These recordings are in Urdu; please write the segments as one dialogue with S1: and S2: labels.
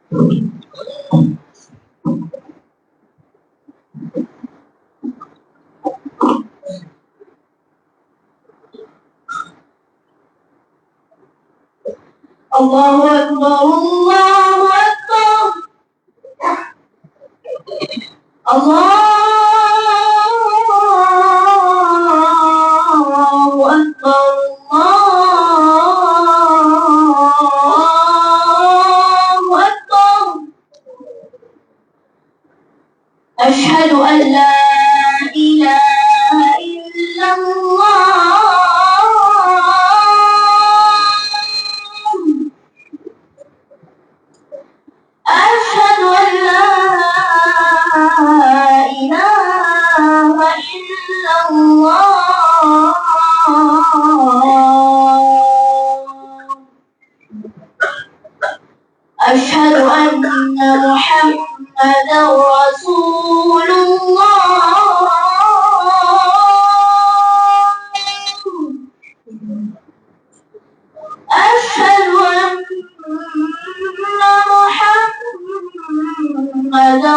S1: الله أكبر الله أكبر الله أكبر الله أكبر. أشهد أن لا إله إلا الله. أشهد أن لا إله إلا الله. أشهد أن محمدا رسول الله. أشهد أن محمدا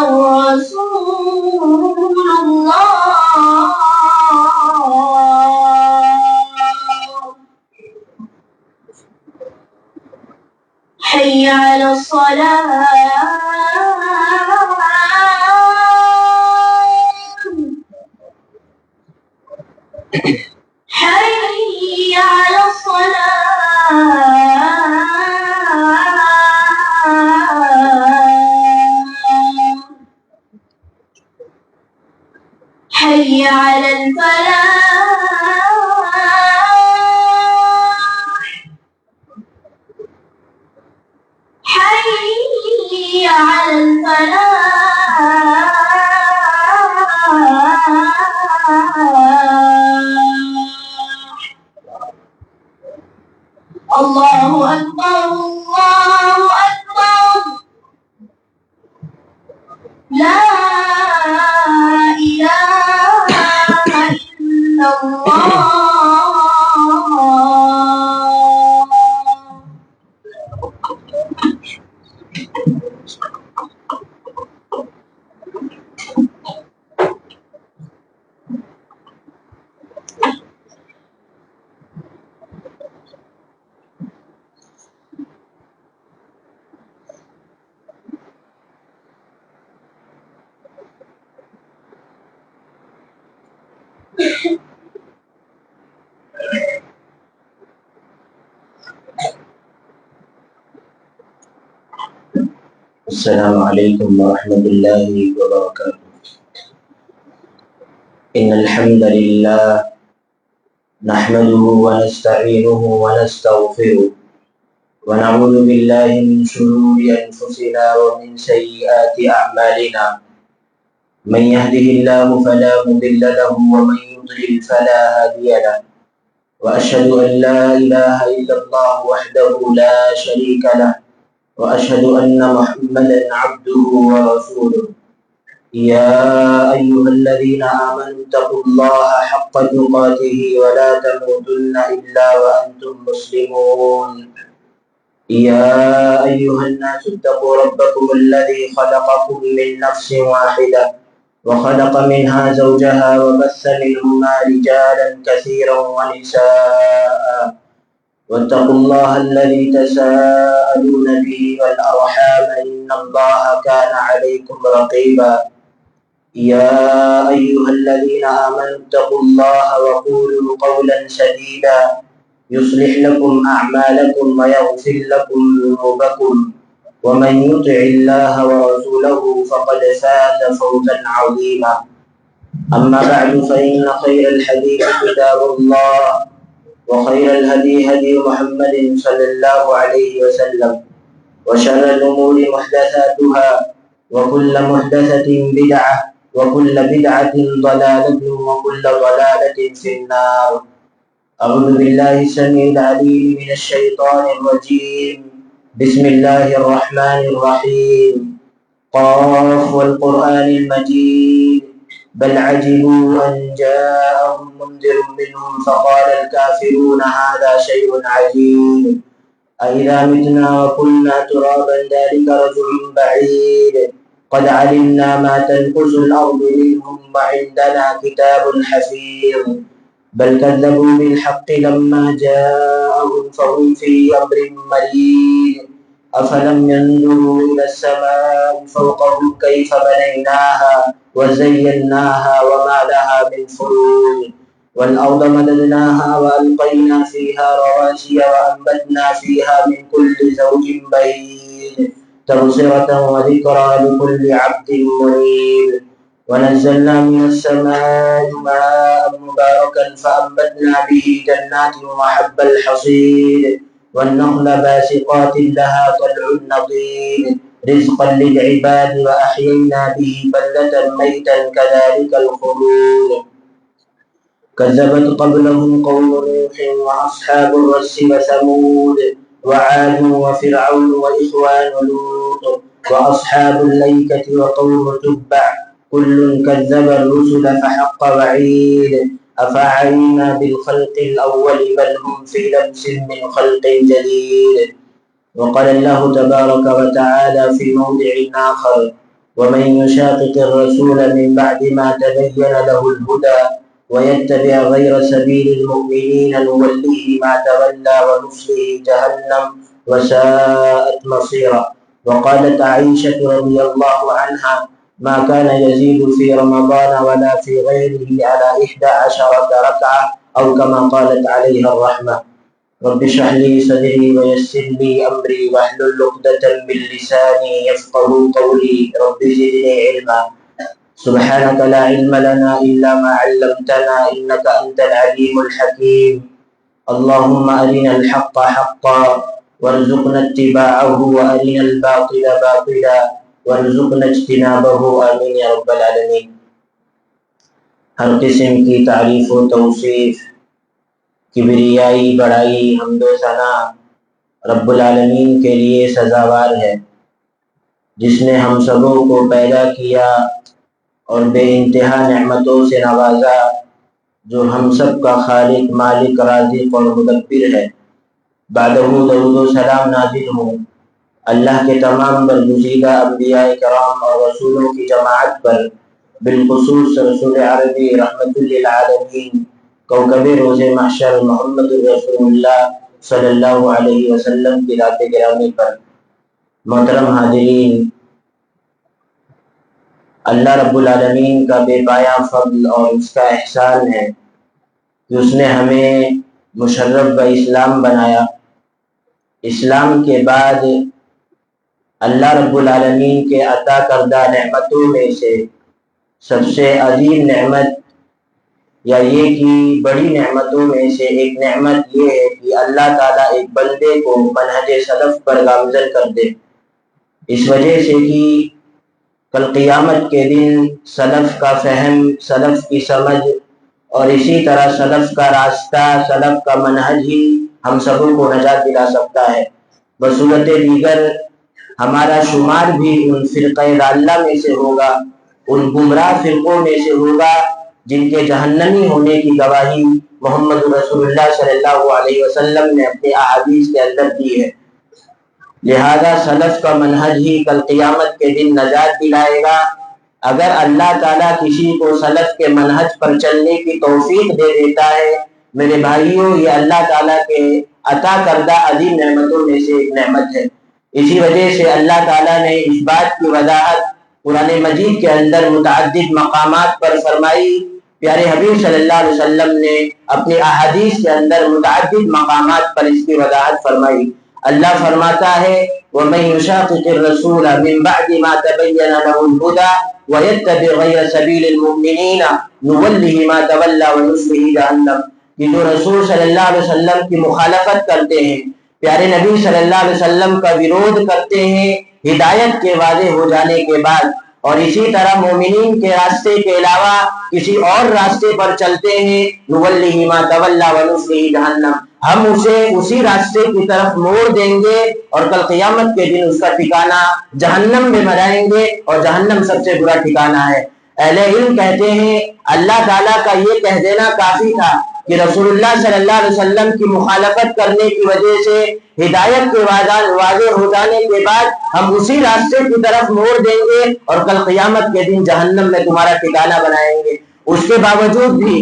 S1: رسول الله. حي على الصلاة. حي على الصلاة. حي على الفلاح. حي على الفلاح. الله أكبر الله أكبر. لا إله إلا الله.
S2: السلام عليكم ورحمة الله وبركاته. إن الحمد لله نحمده ونستعينه ونستغفره ونعوذ بالله من شرور أنفسنا ومن سيئات أعمالنا. من يهده الله فلا مضل له ومن يضلل فلا هادي له. وأشهد أن لا إله إلا الله وحده لا شريك له وأشهد أن محمدا عبده ورسوله. يا أيها الذين آمنوا اتقوا الله حق تقاته ولا تموتن إلا وأنتم مسلمون. يا أيها الناس اتقوا ربكم الذي خلقكم من نفس واحدة وخلق منها زوجها وبث منهما رجالا كثيرا ونساء. واتقوا الله الذي تساءلون به والأرحام إن الله كان عليكم رقيبا. يا أيها الذين آمنوا اتقوا الله وقولوا قولا سديدا يصلح لكم أعمالكم ويغفر لكم ذنوبكم ومن يطع الله ورسوله فقد فاز فوزا عظيما. أما بعد فإن خير الحديث كتاب الله وخير الهدي هدي محمد صلى الله عليه وسلم وشر الأمور محدثاتها وكل محدثة بدعة وكل بدعة ضلالة وكل ضلالة في النار. أعوذ بالله السميع العليم من الشيطان الرجيم. بسم الله الرحمن الرحيم. قاف والقرآن المجيد بل عجبوا أن جاءهم منذر منهم فقال الكافرون هذا شيء عجيب أإذا متنا وكنا ترابا ذلك رجع بعيد قد علمنا ما تنقص الأرض منهم وعندنا كتاب حفيظ بل كذبوا بالحق لما جاءهم فهم في أمر مريض أفلم ينظروا إلى السماء فوقهم كيف بنيناها وزيناها وما لها من فروج والأرض مددناها وألقينا فيها رواسي وأنبتنا فيها من كل زوج بهيج تبصرة وذكرى لكل عبد منيب ونزلنا من السماء ماء مباركا فأنبتنا به جنات وحب الحصيد والنخل باسقات لها طلع نضيد رزقا للعباد وأحيينا به بلدة ميتا كذلك الخلود كذبت قبلهم قوم نوح وأصحاب الرس وثمود وعاد وفرعون وإخوان لوط وأصحاب الأيكة وقوم تبع كل كذب الرسل فحق وعيد أفعينا بالخلق الأول بل هم في لبس من خلق جديد وقال الله تبارك وتعالى في موضع آخر ومن يشاقق الرسول من بعد ما تبين له الهدى ويتبع غير سبيل المؤمنين نوله ما تولى ونصله جهنم وساءت مصيرا وقالت عائشة رضي الله عنها ما كان يزيد في رمضان ولا في غيره على 11 ركعة أو كما قالت عليها الرحمة رب اشرح لي صدري ويسر لي أمري واحلل عقدة من لساني يفقهوا قولي رب زدني علما سبحانك لا علم لنا إلا ما علمتنا إنك أنت العليم الحكيم اللهم أرنا الحق حقا وارزقنا اتباعه وأرنا الباطل باطلا وارزقنا اجتنابه آمين یا رب العالمین۔ ہر قسم کی تعریف و توصیف، کبریائی، بڑائی، حمد و ثنا رب العالمین کے لیے سزاوار ہے، جس نے ہم سبوں کو پیدا کیا اور بے انتہا نعمتوں سے نوازا، جو ہم سب کا خالق، مالک، رازق اور مدبر ہے۔ بعدہ درود و سلام نازل ہوں اللہ کے تمام برگزیدہ انبیاء کرام اور رسولوں کی جماعت پر، بالخصوص رسول عربی رحمت للعالمین کوكب روز محشر محمد رسول اللہ صلی اللہ علیہ وسلم کی ذات گرامی پر۔ محترم حاضرین، اللہ رب العالمین کا بے پایہ فضل اور اس کا احسان ہے کہ اس نے ہمیں مشرف اسلام بنایا۔ اسلام کے بعد اللہ رب العالمین کے عطا کردہ نعمتوں میں سے سب سے عظیم نعمت یا یہ کہ بڑی نعمتوں میں سے ایک نعمت یہ ہے کہ اللہ تعالیٰ ایک بندے کو منہج سلف پر گامزن کر دے، اس وجہ سے کہ کل قیامت کے دن سلف کا فہم، سلف کی سمجھ اور اسی طرح سلف کا راستہ، سلف کا منہج ہی ہم سبوں کو نجات دلا سکتا ہے۔ بصورت دیگر ہمارا شمار بھی ان فرقہ ضالہ میں سے ہوگا، ان گمراہ فرقوں میں سے ہوگا جن کے جہنمی ہونے کی گواہی محمد رسول اللہ صلی اللہ علیہ وسلم نے اپنی احادیث کے اندر دی ہے۔ لہذا سلف کا منہج ہی کل قیامت کے دن نجات دلائے گا۔ اگر اللہ تعالیٰ کسی کو سلف کے منہج پر چلنے کی توفیق دے دیتا ہے، میرے بھائیوں، یہ اللہ تعالیٰ کے عطا کردہ عظیم نعمتوں میں سے ایک نعمت ہے۔ اسی وجہ سے اللہ تعالیٰ نے اس بات کی وضاحت قرآن مجید کے اندر متعدد مقامات پر فرمائی۔ پیارے حبیب صلی اللہ علیہ وسلم نے اپنی احادیث کے اندر متعدد مقامات پر اس کی وضاحت فرمائی۔ اللہ فرماتا ہے وَمَن يُشَاقِقِ الرَّسُولَ مِن بَعْدِ مَا تَبَيَّنَ لَهُ الْهُدَى وَيَتَّبِعْ غَيْرَ سَبِيلِ الْمُؤْمِنِينَ نُوَلِّهِ مَا تَوَلَّى وَنُصْلِهِ جَهَنَّمَ۔ کہ جو رسول صلی اللہ علیہ وسلم کی مخالفت کرتے ہیں، پیارے نبی صلی اللہ علیہ وسلم کا ویرودھ کرتے ہیں ہدایت کے واضح ہو جانے کے بعد، اور اسی طرح مومنین کے راستے کے علاوہ کسی اور راستے پر چلتے ہیں، نُوَلِّهِ مَا تَوَلَّى وَنُصْلِهِ جَهَنَّمَ، ہم اسے اسی راستے کی طرف موڑ دیں گے اور کل قیامت کے دن اس کا ٹھکانہ جہنم میں بنائیں گے، اور جہنم سب سے برا ٹھکانہ ہے۔ اہل علم کہتے ہیں اللہ تعالیٰ کا یہ کہہ دینا کافی تھا کہ رسول اللہ صلی اللہ علیہ وسلم کی مخالفت کرنے کی وجہ سے ہدایت کے واضح ہو جانے کے بعد ہم اسی راستے کی طرف موڑ دیں گے اور کل قیامت کے دن جہنم میں تمہارا ٹھکانہ بنائیں گے. اس کے باوجود بھی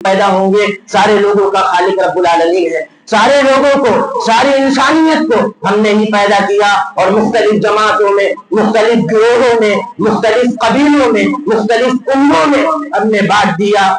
S2: پیدا ہوں گے سارے لوگوں کا خالق رب العالمین ہے. سارے لوگوں کو، ساری انسانیت کو ہم نے ہی پیدا کیا اور مختلف جماعتوں میں، مختلف گروہوں میں، مختلف قبیلوں میں، مختلف امتوں میں ہم نے بانٹ دیا.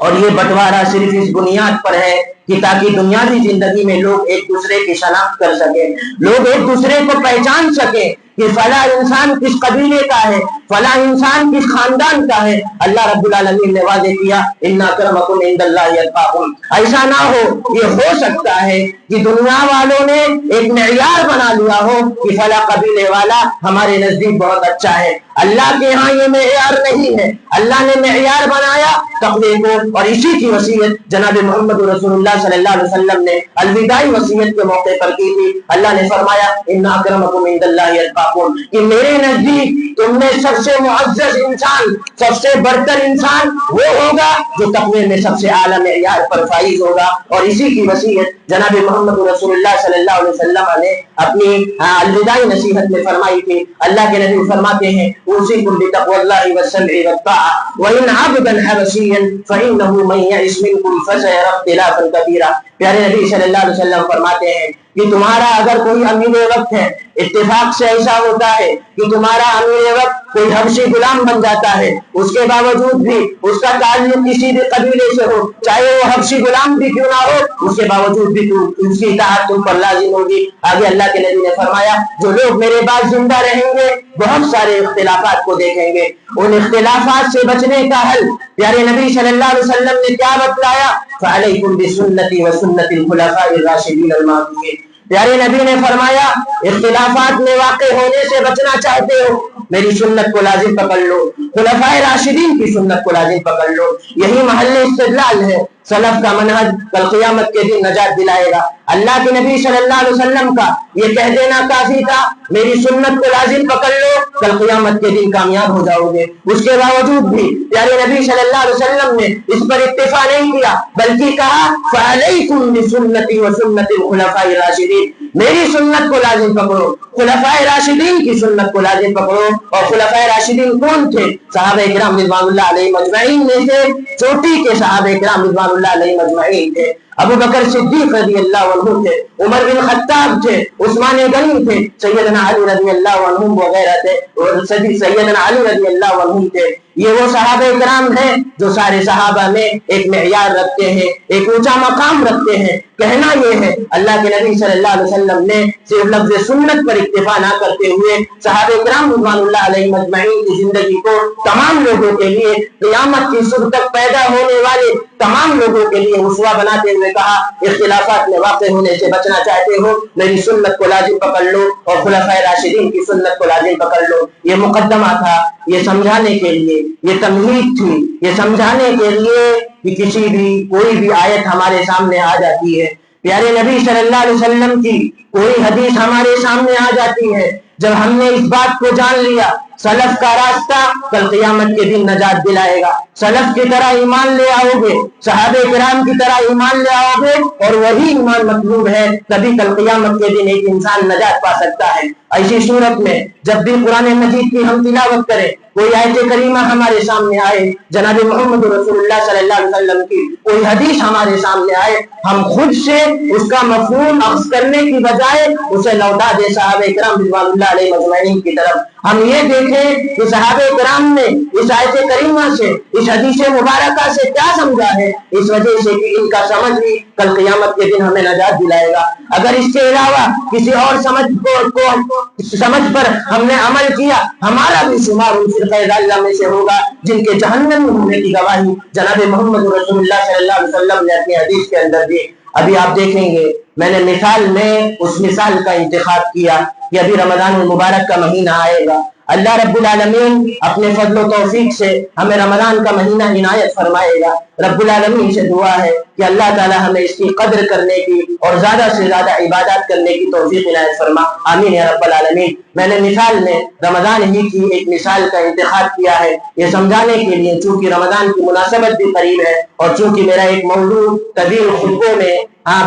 S2: اور یہ بٹوارا صرف اس بنیاد پر ہے کہ تاکہ دنیاوی زندگی میں لوگ ایک دوسرے کی شناخت کر سکیں، لوگ ایک دوسرے کو پہچان سکیں کہ فلاں انسان کس قبیلے کا ہے، فلاں انسان کس خاندان کا ہے. اللہ رب العالمین نے واضح کیا ان اکرمکم عند اللہ اتقاکم. ایسا نہ ہو، یہ ہو سکتا ہے کہ دنیا والوں نے ایک معیار بنا لیا ہو کہ فلاں قبیلے والا ہمارے نزدیک بہت اچھا ہے. اللہ کے ہاں یہ معیار نہیں ہے. اللہ نے معیار بنایا تقوی کو، اور اسی کی وصیت جناب محمد رسول اللہ صلی اللہ علیہ وسلم نے الوداعی وصیت کے موقع پر کی تھی. اللہ نے فرمایا ان اکرمکم عند اللہ اتقاکم، کہ میرے نزدیک تم میں سب سے معزز انسان، سب سے برتر انسان وہ ہوگا جو تقوی میں سب سے اعلیٰ معیار پر فائز ہوگا. اور اسی کی وصیت جناب محمد رسول اللہ صلی اللہ علیہ وسلم نے اپنی الوداعی نصیحت میں فرمائی تھی. اللہ کے نبی فرماتے ہیں اوصیکم بتقوی اللہ والسمع والطاعہ وان عبدا حبشیا فانه من يعش منکم فسيرى اختلافا كثيرا. پیارے نبی صلی اللہ علیہ وسلم فرماتے ہیں کہ تمہارا اگر کوئی امیر وقت ہے، اتفاق سے ایسا ہوتا ہے کہ تمہارا امیر وقت کوئی حبشی غلام بن جاتا ہے، اس کے باوجود بھی اس کا تعلق کسی بھی قبیلے سے ہو، چاہے وہ حبشی غلام بھی کیوں نہ ہو، اس کے باوجود بھی اس کی اطاعت تم پر لازم ہوگی. آگے اللہ کے نبی نے فرمایا جو لوگ میرے بعد زندہ رہیں گے بہت سارے اختلافات کو دیکھیں گے. ان اختلافات سے بچنے کا حل پیارے نبی صلی اللہ علیہ وسلم نے کیا بتلایا؟ فعلیکم بسنتی وسنت الخلفاء الراشدین المہدیین. پیارے نبی نے فرمایا اختلافات میں واقع ہونے سے بچنا چاہتے ہو، میری سنت کو لازم پکڑ لو، خلفاء راشدین کی سنت کو لازم پکڑ لو. یہی محل استدلال ہے. سلف کا منہج کل قیامت کے دن نجات دلائے گا. اللہ کے نبی صلی اللہ علیہ وسلم کا یہ کہہ دینا کافی تھا میری سنت کو لازم پکڑ لو، کل قیامت کے دن کامیاب ہو جاؤ گے. اس کے باوجود بھی پیارے نبی صلی اللہ علیہ وسلم نے اس پر اکتفا نہیں کیا، بلکہ کہا فعلیکم بسنتی وسنت الخلفاء الراشدین، میری سنت کو لازم پکڑو، خلفاء راشدین کی سنت کو لازم پکڑو. اور خلفاء راشدین کون تھے؟ صحابہ کرام رضوان اللہ علیہ اجمعین میں سے چوٹی کے صحابہ کرام رضوان اللہ علیہ اجمعین تھے. ابو بکر صدیق رضی اللہ عنہ تھے، عمر بن خطاب تھے، عثمان غنی تھے، سیدنا علی رضی اللہ عنہ وغیرہ تھے، اور سیدنا علی رضی اللہ عنہ تھے. یہ وہ صحابہ کرام ہیں جو سارے صحابہ میں ایک معیار رکھتے ہیں، ایک اونچا مقام رکھتے ہیں. کہنا یہ ہے اللہ کے نبی صلی اللہ علیہ وسلم نے صرف لفظ سنت پر اکتفا نہ کرتے ہوئے صحابہ کرام رضوان اللہ علیہ اجمعین کی زندگی کو تمام لوگوں کے لیے قیامت کی صبح تک پیدا ہونے والے تمام لوگوں کے لیے اسوہ بناتے ہوئے کہا اختلافات میں واقع ہونے سے بچنا چاہتے ہو میری سنت کو لازم پکڑ لو اور خلفاء راشدین کی سنت کو لازم پکڑ لو. یہ مقدمہ تھا، یہ سمجھانے کے لیے، یہ تمہید تھی، یہ سمجھانے کے لیے کہ کسی بھی کوئی بھی آیت ہمارے سامنے آ جاتی ہے، پیارے نبی صلی اللہ علیہ وسلم کی کوئی حدیث ہمارے سامنے آ جاتی ہے، جب ہم نے اس بات کو جان لیا سلف کا راستہ کل قیامت کے دن نجات دلائے گا. سلف کی طرح ایمان لے آؤ گے، صحابہ کرام کی طرح ایمان لے آؤ گے، اور وہی ایمان مطلوب ہے، تبھی کل قیامت کے دن ایک انسان نجات پا سکتا ہے. ایسی صورت میں جب بھی قرآن مجید کی ہم تلاوت کریں، کوئی آیت کریمہ ہمارے سامنے آئے، جناب محمد رسول اللہ صلی اللہ علیہ وسلم کی کوئی حدیث ہمارے سامنے آئے، ہم خود سے اس کا مفہوم اخذ کرنے کی بجائے اسے لوٹا دے صحابہ کرام رضوان اللہ علیہ اجمعین کی طرف. ہم یہ دیکھیں کہ صحابہ کرام نے اس آیت کریمہ سے، اس حدیث مبارکہ سے کیا سمجھا ہے، اس وجہ سے کہ ان کا سمجھ بھی کل قیامت کے دن ہمیں نجات دلائے گا. اگر اس کے علاوہ کسی اور سمجھ پر ہم نے عمل کیا، ہمارا بھی شمار ان فرقہ ضالہ میں سے ہوگا جن کے جہنم میں ہونے کی گواہی جناب محمد رسول اللہ صلی اللہ علیہ وسلم نے اپنی حدیث کے اندر دی. ابھی آپ دیکھیں گے میں نے مثال میں اس مثال کا انتخاب کیا کہ ابھی رمضان المبارک کا مہینہ آئے گا. اللہ رب العالمین اپنے فضل و توفیق سے ہمیں رمضان کا مہینہ عنایت فرمائے گا. رب العالمین سے دعا ہے کہ اللہ تعالی ہمیں اس کی قدر کرنے کی اور زیادہ سے زیادہ عبادات کرنے کی توفیق عنایت فرما، آمین یا رب العالمین. میں نے مثال میں رمضان ہی کی ایک مثال کا انتخاب کیا ہے یہ سمجھانے کے لیے، چونکہ رمضان کی مناسبت بھی قریب ہے اور چونکہ میرا ایک موضوع طویل خطبوں میں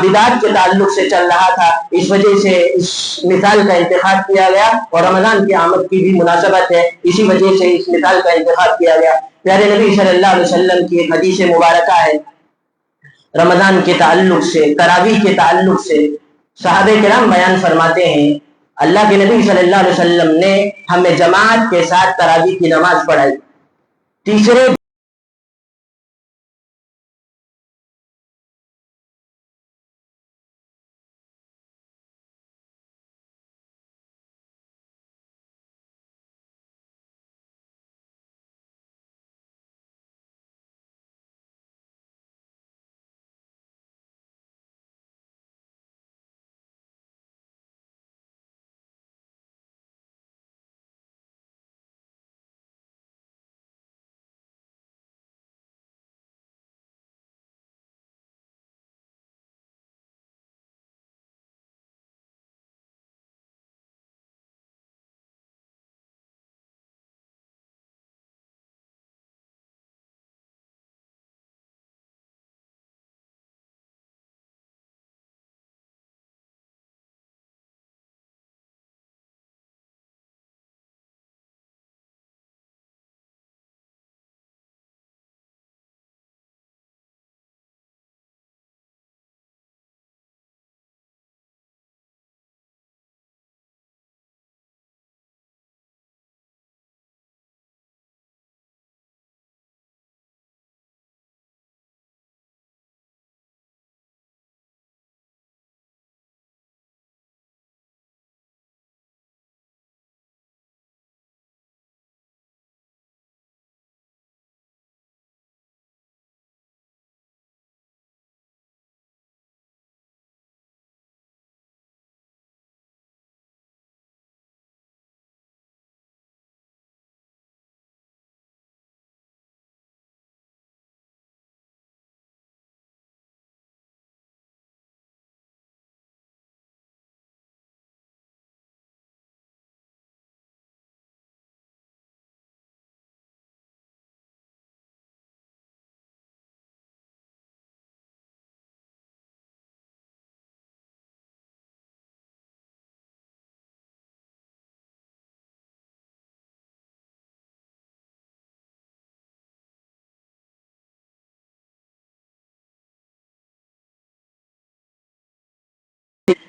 S2: بدعت کے تعلق سے چل رہا تھا، اس وجہ سے اس مثال کا انتخاب کیا گیا اور رمضان کی آمد کی بھی مناسبت ہے، اسی وجہ سے اس مثال کا انتخاب کیا گیا. پیارے نبی صلی اللہ علیہ وسلم کی ایک حدیث مبارکہ ہے رمضان کے تعلق سے، تراویح کے تعلق سے۔ صحابہ کرام بیان فرماتے ہیں اللہ کے نبی صلی اللہ علیہ وسلم نے ہمیں جماعت کے ساتھ تراویح کی نماز پڑھائی۔ تیسرے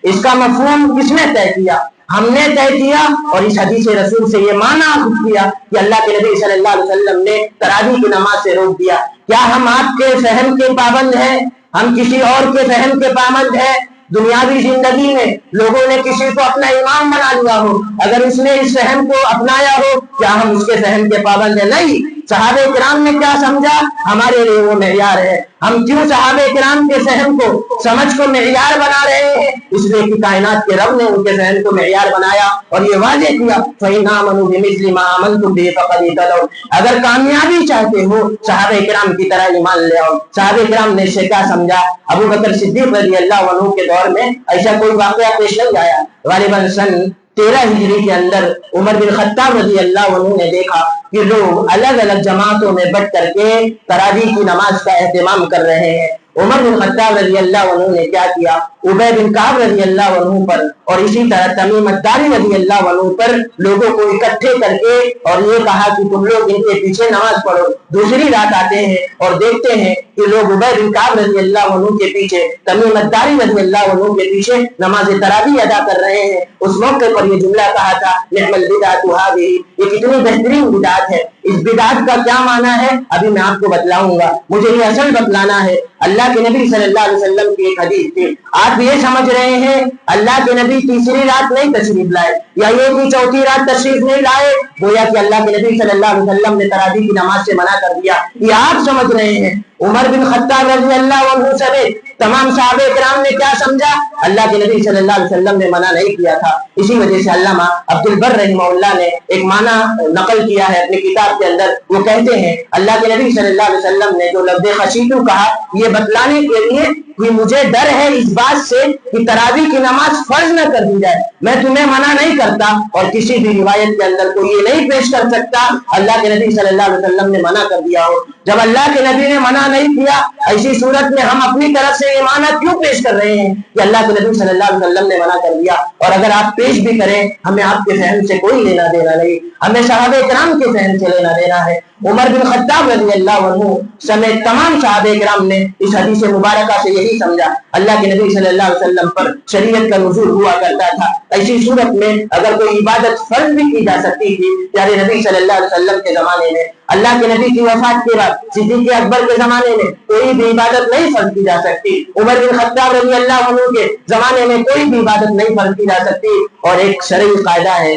S2: اس کا مفہوم کس نے طے کیا؟ ہم نے طے کیا، اور اس حدیث رسول سے یہ معنی کیا کہ اللہ کے نبی صلی اللہ علیہ وسلم نے تراویح کی نماز سے روک دیا۔ کیا ہم آپ کے فہم کے پابند ہیں؟ ہم کسی اور کے فہم کے پابند ہیں؟ دنیاوی زندگی میں لوگوں نے کسی کو اپنا امام بنا لیا ہو، اگر اس نے اس فہم کو اپنایا ہو، کیا ہم اس کے فہم کے پابند ہیں؟ نہیں۔ صحابہ کرام نے کیا سمجھا ہمارے لیے وہ معیار ہے۔ ہم کیوں صحابہ کرام کے فہم کو، سمجھ کو معیار بنا رہے ہیں؟ اس لیے کہ کائنات کے رب نے ان کے فہم کو معیار بنایا اور یہ واضح کیا فَإِنْ آمَنُوا بِمِثْلِ مَا آمَنْتُمْ بِهِ فَقَدِ اهْتَدَوْا۔ اگر کامیابی چاہتے ہو صحابہ کرام کی طرح ایمان لے آؤ۔ صحابہ کرام نے اسے کیا سمجھا؟ ابو بکر صدیق رضی اللہ عنہ کے دور میں ایسا کوئی واقعہ پیش نہیں آیا۔ غالباً سن 13 ہجری کے اندر عمر بن خطاب رضی اللہ عنہ نے دیکھا کہ لوگ الگ الگ جماعتوں میں بٹ کر کے تراویح کی نماز کا اہتمام کر رہے ہیں۔ عمر بن خطاب رضی اللہ عنہ نے کیا کیا؟ ابی بن کعب رضی اللہ عنہ پر اور اسی طرح تمیم الداری رضی اللہ عنہ پر لوگوں کو اکٹھے کر کے اور یہ کہا کہ تم لوگ ان کے پیچھے نماز پڑھو۔ دوسری رات آتے ہیں اور دیکھتے ہیں کہ لوگ ابی بن کعب رضی اللہ عنہ کے پیچھے، تمیم الداری رضی اللہ عنہ کے پیچھے نماز تراویح ادا کر رہے ہیں۔ اس موقع پر یہ جملہ کہا تھا نعم البدعۃ ھذہ، یہ کتنی بہترین بدعت ہے۔ اس بدعت کا کیا معنی ہے ابھی میں آپ کو بتلاؤں گا، مجھے یہ اصل بتلانا ہے۔ اللہ کے نبی صلی اللہ علیہ وسلم کی ایک حدیث تھی، آپ یہ سمجھ رہے ہیں اللہ کے نبی تیسری رات نہیں تشریف لائے یا یہ کہ چوتھی رات تشریف نہیں لائے، گویا کہ اللہ کے نبی صلی اللہ علیہ وسلم نے تراویح کی نماز سے منع کر دیا، یہ آپ سمجھ رہے ہیں۔ عمر بن خطاب رضی اللہ عنہ سمیت تمام صحابہ کرام نے کیا سمجھا؟ اللہ کے نبی صلی اللہ علیہ وسلم نے منع نہیں کیا تھا۔ اسی وجہ سے علامہ عبد البر رحمہ اللہ نے ایک معنی نقل کیا ہے اپنی کتاب کے اندر، وہ کہتے ہیں اللہ کے نبی صلی اللہ علیہ وسلم نے جو لفظ خشیتو کہا یہ بتلانے کے لیے کہ مجھے ڈر ہے اس بات سے کہ تراویح کی نماز فرض نہ کر دی جائے، میں تمہیں منع نہیں کرتا، اور کسی بھی روایت کے اندر کوئی یہ نہیں پیش کر سکتا اللہ کے نبی صلی اللہ علیہ وسلم نے منع کر دیا ہو۔ جب اللہ کے نبی نے منع نہیں کیا، ایسی صورت میں ہم اپنی طرف سے یہ معنی کیوں پیش کر رہے ہیں کہ اللہ کے نبی صلی اللہ علیہ وسلم نے منع کر دیا، اور اگر آپ پیش بھی کریں ہمیں آپ کے فہم سے کوئی لینا دینا نہیں، ہمیں صحابہ کرام کے فہم سے لینا دینا ہے۔ عمر بن خطاب رضی اللہ عنہ سمیت تمام صحابہ کرام نے اس حدیث مبارکہ سے یہی سمجھا، اللہ کے نبی صلی اللہ علیہ وسلم پر شریعت کا نزول ہوا کرتا تھا، ایسی صورت میں اگر کوئی عبادت فرض بھی کی جا سکتی تھی پیارے نبی صلی اللہ علیہ وسلم کے زمانے میں، اللہ کے نبی کی وفات کے بعد صدیق اکبر کے زمانے میں کوئی بھی عبادت نہیں فرض کی جا سکتی، عمر بن خطاب رضی اللہ عنہ کے زمانے میں کوئی بھی عبادت نہیں فرض کی جا سکتی۔ اور ایک شرعی قاعدہ ہے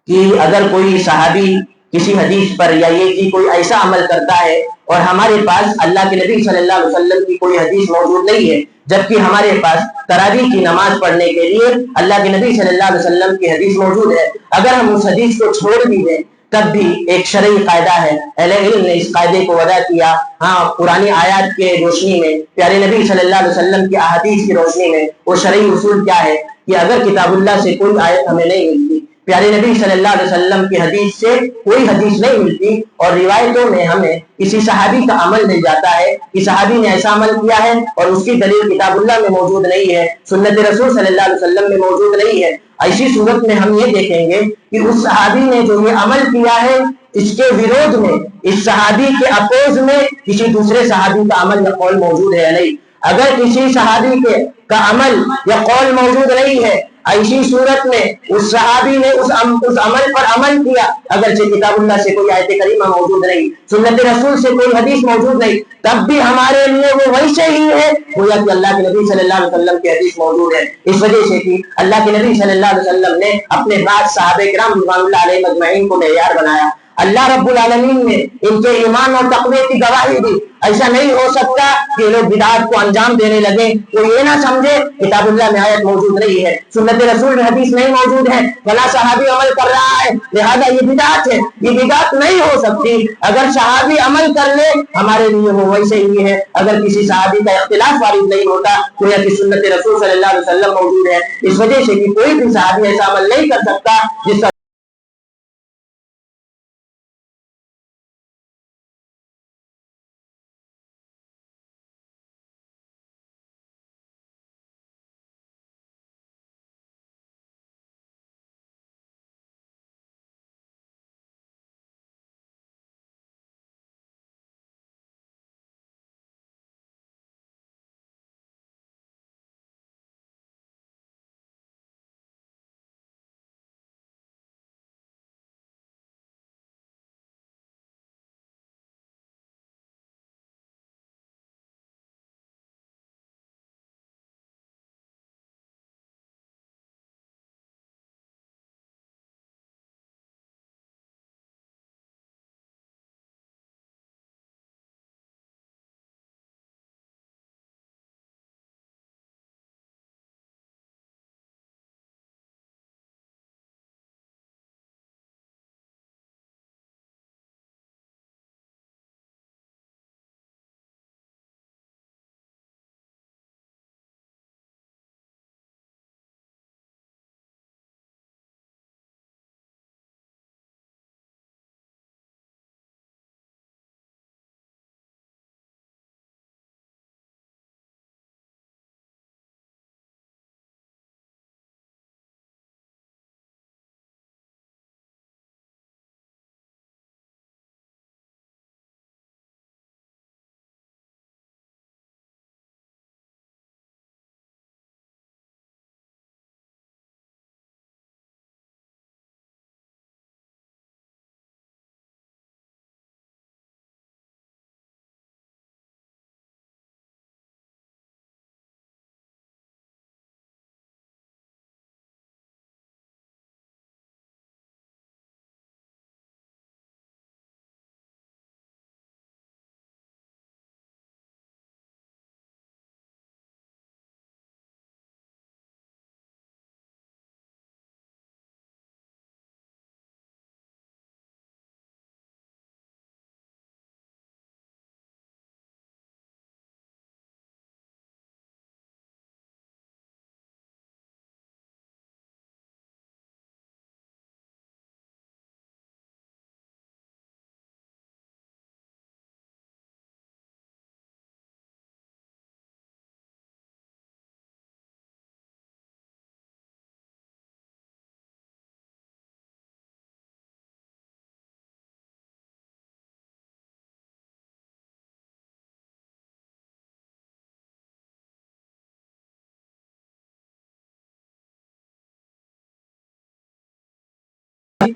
S2: کہ اگر کوئی صحابی کسی حدیث پر یا یہ کہ کوئی ایسا عمل کرتا ہے اور ہمارے پاس اللہ کے نبی صلی اللہ علیہ وسلم کی کوئی حدیث موجود نہیں ہے، جبکہ ہمارے پاس تراویح کی نماز پڑھنے کے لیے اللہ کے نبی صلی اللہ علیہ وسلم کی حدیث موجود ہے، اگر ہم اس حدیث کو چھوڑ بھی دیں تب بھی ایک شرعی قاعدہ ہے، اہل علم نے اس قاعدے کو وضع کیا، ہاں قرآنی آیات کے روشنی میں، پیارے نبی صلی اللہ علیہ وسلم کی احادیث کی روشنی میں وہ شرعی اصول کیا ہے کہ اگر کتاب اللہ سے کوئی آیت ہمیں نہیں ملتی، پیارے نبی صلی اللہ علیہ وسلم کی حدیث سے کوئی حدیث نہیں ملتی، اور روایتوں میں ہمیں کسی صحابی کا عمل مل جاتا ہے کہ صحابی نے ایسا عمل کیا ہے اور اس کی دلیل کتاب اللہ میں موجود نہیں ہے، سنت رسول صلی اللہ علیہ وسلم میں موجود نہیں ہے، ایسی صورت میں ہم یہ دیکھیں گے کہ اس صحابی نے جو یہ عمل کیا ہے اس کے ورود میں، اس صحابی کے اپوز میں کسی دوسرے صحابی کا عمل یا قول موجود ہے یا نہیں۔ اگر کسی صحابی کا عمل یا قول موجود نہیں ہے، ایسی صورت میں اس صحابی نے اس عمل پر عمل کیا، اگرچہ کتاب اللہ سے کوئی آیت کریمہ موجود نہیں، سنت رسول سے کوئی حدیث موجود نہیں، تب بھی ہمارے لیے وہ ویسے ہی ہے گویا کہ اللہ کے نبی صلی اللہ علیہ وسلم کی حدیث موجود ہے۔ اس وجہ سے کہ اللہ کے نبی صلی اللہ علیہ وسلم نے اپنے بعد صحابہ کرام رضوان اللہ علیہ مجمعین کو معیار بنایا، اللہ رب العالمین نے ان کے ایمان اور تقوی کی گواہی دی۔ ایسا نہیں ہو سکتا کہ لوگ بدعات کو انجام دینے لگے، وہ یہ نہ سمجھے کتاب اللہ میں آیت موجود نہیں ہے، سنت رسول میں حدیث نہیں موجود ہے، فلاں صحابی عمل کر رہا ہے لہذا یہ بدعت ہے، یہ بدعت نہیں ہو سکتی۔ اگر صحابی عمل کر لے ہمارے لیے وہ ویسے ہی ہے، اگر کسی صحابی کا اختلاف وارد نہیں ہوتا تو یا کہ سنت رسول صلی اللہ علیہ وسلم موجود ہے، اس وجہ سے کہ کوئی بھی صحابی ایسا عمل نہیں کر سکتا جس کا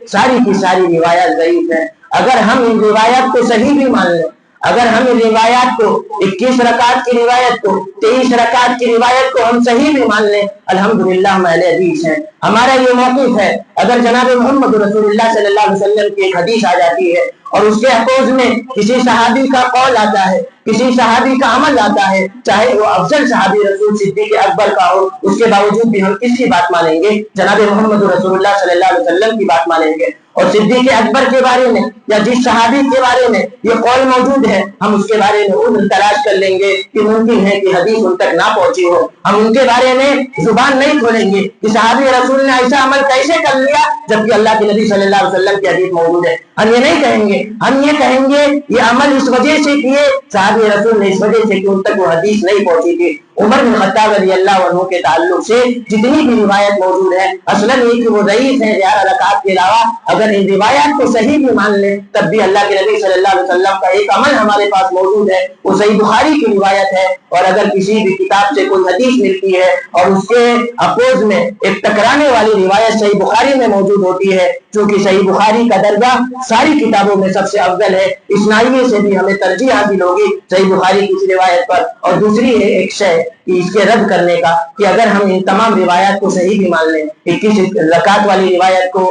S2: ساری کی ساری روایات ضعیف ہیں. اگر ہم ان روایات کو صحیح بھی مان لیں، اگر ہم ان روایات کو 21 رکعت کی روایت کو 23 رکعت کی روایت کو ہم صحیح بھی مان لیں، الحمدللہ ہم اہل حدیث ہیں. ہمارا یہ موقف ہے. اگر جناب محمد رسول اللہ صلی اللہ علیہ وسلم کی ایک حدیث آ جاتی ہے اور اس کے حفظ میں کسی صحابی کا قول آتا ہے، کسی صحابی کا عمل آتا ہے، چاہے وہ افضل صحابی رسول صدیق اکبر کا ہو، اس کے باوجود بھی ہم کس کی بات مانیں گے؟ جناب محمد رسول اللہ صلی اللہ علیہ وسلم کی بات مانیں گے. اور صدیق اکبر کے بارے میں یا جس صحابی کے بارے میں یہ قول موجود ہے، ہم اس کے بارے میں عذر تلاش کر لیں گے کہ ممکن ہے کہ حدیث ان تک نہ پہنچی ہو. ہم ان کے بارے میں زبان نہیں کھولیں گے کہ صحابی رسول نے ایسا عمل کیسے کر لیا جبکہ اللہ کے نبی صلی اللہ علیہ وسلم کی حدیث موجود ہے. ہم یہ نہیں کہیں گے. ہم یہ کہیں گے یہ عمل اس وجہ سے کیے صحابی رسول نے، اس وجہ سے کہ ان تک وہ حدیث نہیں پہنچی تھی. عمر بن خطاب رضی اللہ عنہ کے تعلق سے جتنی بھی روایت موجود ہے اصلاً یہ کہ وہ ضعیف ہے 11 رکعت کے علاوہ. اگر ان روایات کو صحیح بھی مان لیں تب بھی اللہ کے نبی صلی اللہ علیہ وسلم کا ایک عمل ہمارے پاس موجود ہے، وہ صحیح بخاری کی روایت ہے. اور اگر کسی بھی کتاب سے کوئی حدیث ملتی ہے اور اس کے اپوز میں ایک ٹکرانے والی روایت صحیح بخاری میں موجود ہوتی ہے، چونکہ صحیح بخاری کا درجہ ساری کتابوں میں سب سے افضل ہے، اس ناحیے سے بھی ہمیں ترجیح حاصل ہوگی صحیح بخاری کی اس روایت پر. اور دوسری ہے ایک شے کہ اس کے رد کرنے کا کہ اگر ہم ان تمام روایات کو صحیح بھی مان لیں، 21 رکعت والی روایت کو،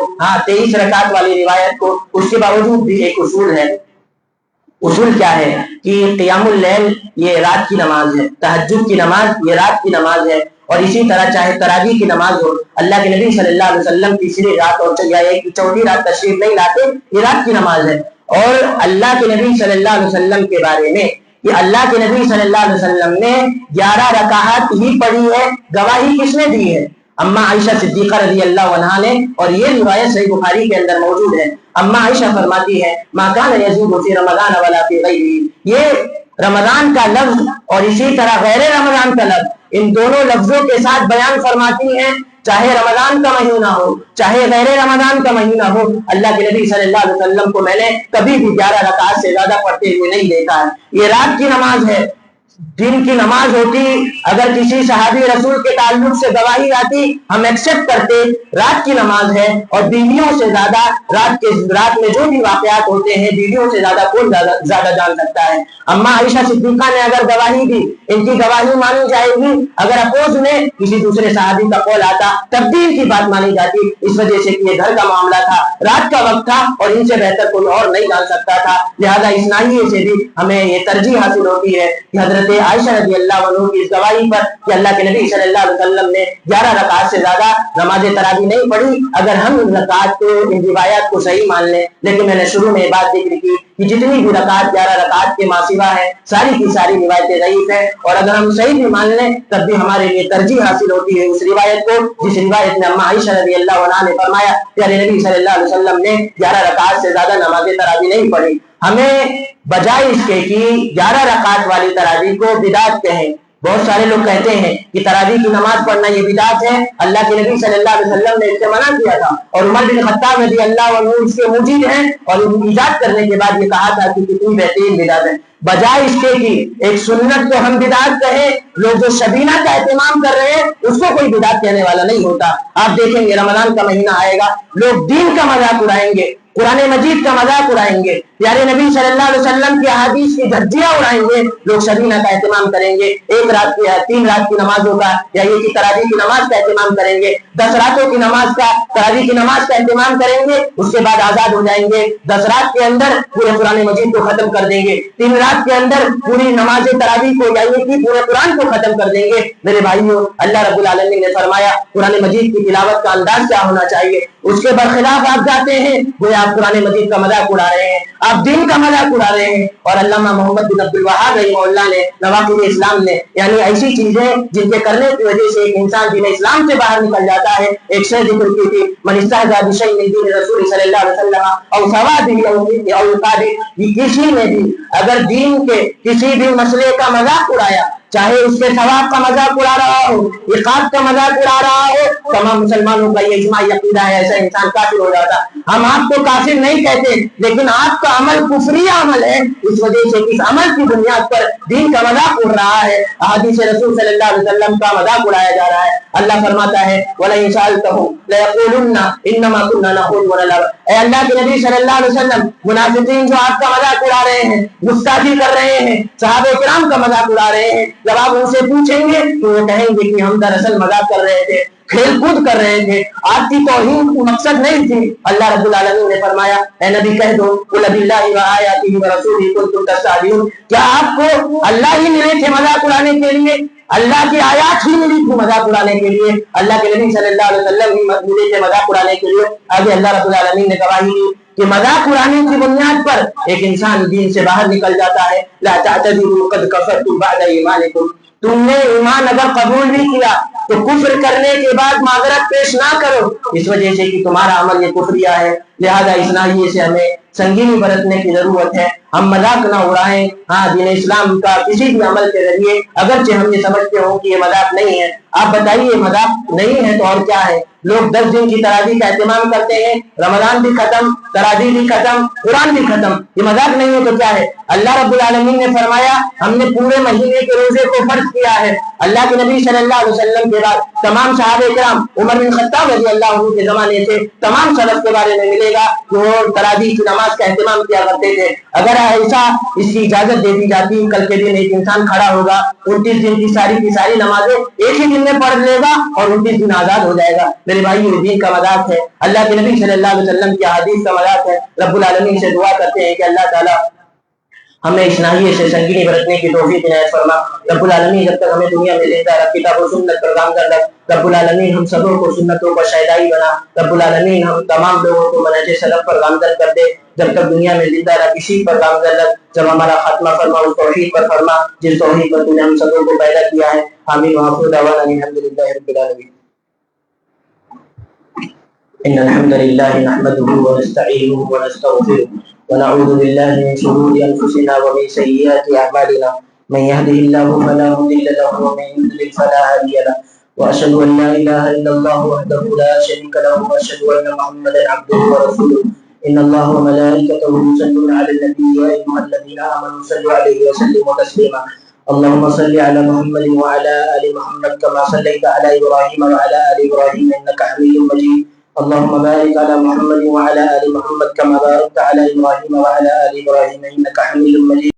S2: 23 رکعت والی روایت کو، اس کے باوجود بھی ایک اصول ہے. اصول کیا ہے کہ قیام اللیل یہ رات کی نماز ہے، تہجد کی نماز یہ رات کی نماز ہے. اور اسی طرح چاہے تراویح کی نماز ہو، اللہ کے نبی صلی اللہ علیہ وسلم تیسری رات اور چوتھی رات تشریف نہیں لاتے، یہ رات کی نماز ہے. اور اللہ کے نبی صلی اللہ علیہ وسلم کے بارے میں کہ اللہ کے نبی صلی اللہ علیہ وسلم نے 11 رکعات ہی پڑھی ہے، گواہی کس نے دی ہے؟ اما عائشہ صدیقہ رضی اللہ عنہا نے. اور یہ روایت صحیح بخاری کے اندر موجود ہے. اما عائشہ فرماتی ہے ما کان یزید فی رمضان ولا فی غیرہ، یہ رمضان کا لفظ اور اسی طرح غیر رمضان کا لفظ، ان دونوں لفظوں کے ساتھ بیان فرماتی ہیں چاہے رمضان کا مہینہ ہو چاہے غیر رمضان کا مہینہ ہو، اللہ کے نبی صلی اللہ علیہ وسلم کو میں نے کبھی بھی 11 رکعت سے زیادہ پڑھتے ہوئے نہیں دیکھا ہے. یہ رات کی نماز ہے، دن کی نماز ہوتی. اگر کسی صحابی رسول کے تعلق سے گواہی آتی ہم ایکسپٹ کرتے، رات کی نماز ہے. اور بیویوں سے زیادہ رات میں جو بھی واقعات ہوتے ہیں بیویوں سے زیادہ کون زیادہ جان سکتا ہے. اما عائشہ صدیقہ نے اگر گواہی دی ان کی گواہی مانی جائے گی. اگر اپوز میں کسی دوسرے صحابی کا قول آتا تب بھی ان کی بات مانی جاتی، اس وجہ سے کہ یہ گھر کا معاملہ تھا، رات کا وقت تھا اور ان سے بہتر کوئی اور نہیں جان سکتا تھا. لہذا اس ناحیے سے بھی ہمیں یہ ترجیح حاصل ہوتی ہے کہ حضرت عائشہ رضی اللہ عنہ کی اس گواہی پر کہ اللہ کے نبی صلی اللہ علیہ وسلم نے 11 رکعت سے زیادہ نماز تراویح نہیں پڑھی، اگر ہم ان رکعات کو ان روایات کو صحیح مان لیں. لیکن میں نے شروع میں یہ بات ذکر کی کہ جتنی بھی رکعت 11 رکعت کے ماسوا ہے ساری کی ساری روایتیں ضعیف ہیں. اور اگر ہم صحیح بھی مان لیں تب بھی ہمارے لیے ترجیح حاصل ہوتی ہے اس روایت کو جس روایت میں اما عائشہ رضی اللہ عنہا نے فرمایا کہ نبی صلی اللہ علیہ وسلم نے 11 رکعت سے زیادہ نماز تراویح نہیں پڑھی. ہمیں بجائے اس کے کہ 11 رکعت والی تراویح کو بدعت کہیں. بہت سارے لوگ کہتے ہیں کہ تراویح کی نماز پڑھنا یہ بدعت ہے، اللہ کے نبی صلی اللہ علیہ وسلم نے اس سے منع کیا تھا اور عمر بن خطاب رضی اللہ عنہ اس کے موجد ہیں اور ایجاد کرنے کے بعد یہ کہا تھا کہ کتنی بہترین بدعت ہے. بجائے اس کے کہ ایک سنت کو ہم بدعت کہیں، لوگ جو شبینہ کا اہتمام کر رہے ہیں اس کو کوئی بدعت کہنے والا نہیں ہوتا. آپ دیکھیں گے رمضان کا مہینہ آئے گا لوگ دین کا مذاق اڑائیں گے، قرآن مجید کا مذاق اڑائیں گے، پیارے نبی صلی اللہ علیہ وسلم کی احادیث کی دھجیاں اڑائیں گے. لوگ شبینہ کا اہتمام کریں گے، 1 رات کی 3 رات کی نمازوں کا یا یہ کہ تراویح کی نماز کا اہتمام کریں گے، 10 راتوں کی نماز کا تراویح کی نماز کا اہتمام کریں گے. اس کے بعد آزاد ہو جائیں گے، 10 رات کے اندر پورے قرآن مجید کو ختم کر دیں گے، 3 رات کے اندر پوری نماز تراویح کو یا یہ کہ پورے قرآن کو ختم کر دیں گے. میرے بھائیوں، اللہ رب العالمین نے فرمایا قرآن مجید کی تلاوت کا انداز کیا ہونا چاہیے، اس کے برخلاف آپ جاتے ہیں وہ آپ قرآن مجید کا مذاق اڑا رہے ہیں، آپ دین کا مذاق اڑا رہے ہیں. اور علامہ محمد بن عبد الوہاب رحمہ اللہ نے نواقض اسلام نے یعنی ایسی چیزیں جن کے کرنے کی وجہ سے ایک انسان دین اسلام سے باہر نکل جاتا ہے ایک شے ذکر کی تھی، من استہزأ بشیء من دین رسول صلی اللہ علیہ وسلم او سوا به او یقابل، کسی نے بھی اگر دین کے کسی بھی مسئلے کا مذاق اڑایا، چاہے اس کے ثواب کا مذاق اڑا رہا ہو، عقاب کا مذاق اڑا رہا ہو، تمام مسلمانوں کا یہ اجماعی عقیدہ ہے ایسا انسان کافر ہو جاتا. ہم آپ کو کافر نہیں کہتے لیکن آپ کا عمل کفری عمل ہے، اس وجہ سے اس عمل کی بنیاد پر دین کا مذاق اڑ رہا ہے، احادیث رسول صلی اللہ علیہ وسلم کا مذاق اڑایا جا رہا ہے. اللہ فرماتا ہے وَلَئِن سَأَلْتَهُمْ لَيَقُولُنَّ إِنَّمَا كُنَّا نَخُوضُ وَنَلْعَبُ، اے اللہ کے نبی صلی اللہ علیہ وسلم منافقین جو آپ کا مذاق اڑا رہے ہیں, گستاخی کر رہے ہیں, صحابہ کرام کا مذاق اڑا رہے ہیں, جب آپ ان سے پوچھیں گے تو وہ کہیں گے کہ ہم دراصل مذاق کر رہے تھے, کھیل کود کر رہے تھے, آپ کی توہین مقصد نہیں تھی. اللہ رب العالمین نے فرمایا اے نبی کہہ دو قل باللہ وآیاتہ ورسولہ کنتم تستہزئون, کیا آپ کو اللہ ہی ملے تھے مذاق اڑانے کے لیے؟ اللہ کی آیات ہی ملی تھی مذاق اڑانے کے لیے, اللہ کے نبی صلی اللہ علیہ وسلم ہی ملے تھے مذاق اڑانے کے لیے. آگے اللہ رب العالمین نے گواہی دی کہ مذاق اڑانے کی بنیاد پر ایک انسان دین سے باہر نکل جاتا ہے. لا تعتذروا قد کفرتم بعد ایمانکم, تم نے ایمان اگر قبول نہیں کیا تو کفر کرنے کے بعد معذرت پیش نہ کرو, اس وجہ سے کہ تمہارا عمل یہ کفریہ ہے. لہذا اس ناحیے سے ہمیں سنگینی برتنے کی ضرورت ہے, ہم مذاق نہ اڑائیں. ہاں دین اسلام کا کسی بھی عمل کے ذریعے اگرچہ ہم یہ سمجھتے ہوں کہ یہ مذاق نہیں ہے, آپ بتائیے مذاق نہیں ہے تو اور کیا ہے؟ لوگ 10 دن کی تراویح کا اہتمام کرتے ہیں, رمضان بھی ختم, تراویح بھی ختم, قرآن بھی ختم, یہ مذاق نہیں ہے تو کیا ہے؟ اللہ رب العالمین نے فرمایا ہم نے پورے مہینے کے روزے کو فرض کیا ہے. اللہ کے نبی صلی اللہ علیہ وسلم کے بعد تمام صحابہ کرام, عمر بن خطاب رضی اللہ عنہ کے زمانے سے تمام سلف کے بارے میں ملے گا کہ وہ تراویح کی نماز کا اہتمام کیا کرتے تھے. اگر ایسا اس کی اجازت دے دی جاتی, کل کے دن ایک انسان کھڑا ہوگا 29 دن کی ساری نمازیں ایک ہی دن میں پڑھ لے گا اور 29 دن آزاد ہو جائے گا. میرے بھائی یہ دین کا مذاق ہے, اللہ کے نبی صلی اللہ علیہ وسلم کی احادیث کا مذاق ہے. رب العالمین سے دعا کرتے ہیں کہ اللہ تعالیٰ ہمیں اس ناحیے سے سنگینی برتنے کی توفیق عنایت فرما. رب العالمین جب تک ہمیں دنیا میں زندہ رکھ, کتاب و سنت پر کام کر رکھ. رب العالمین ہم سبوں کو سنتوں کا شیدائی بنا. رب العالمین ہم تمام لوگوں کو منہج سلف پر گامزن کر دے. جب تک دنیا میں زندہ رکھ اسی پر گامزن رکھ. جب ہمارا خاتمہ فرما اس توحید پر فرما جس توحید پر تو نے ہم سبوں کو پیدا کیا ہے. آمین وآخر دعوانا الحمدللہ رب العالمین. ان الحمد لله نحمده ونستعينه ونستغفره ونعوذ بالله من شرور انفسنا ومن سيئات اعمالنا, من يهده الله فلا مضل له ومن يضلل فلا هادي له, واشهد ان لا اله الا الله وحده لا شريك له, واشهد ان محمدا عبده ورسوله. ان الله وملائكته يصلون على النبي يا ايها الذين امنوا صلوا عليه وسلموا تسليما. اللهم صل على محمد وعلى ال محمد كما صليت على ابراهيم وعلى ال ابراهيم انك حميد مجيد. اللهم بارك على محمد وعلى ال محمد كما باركت على ابراهيم وعلى ال ابراهيم انك حميد مجيد.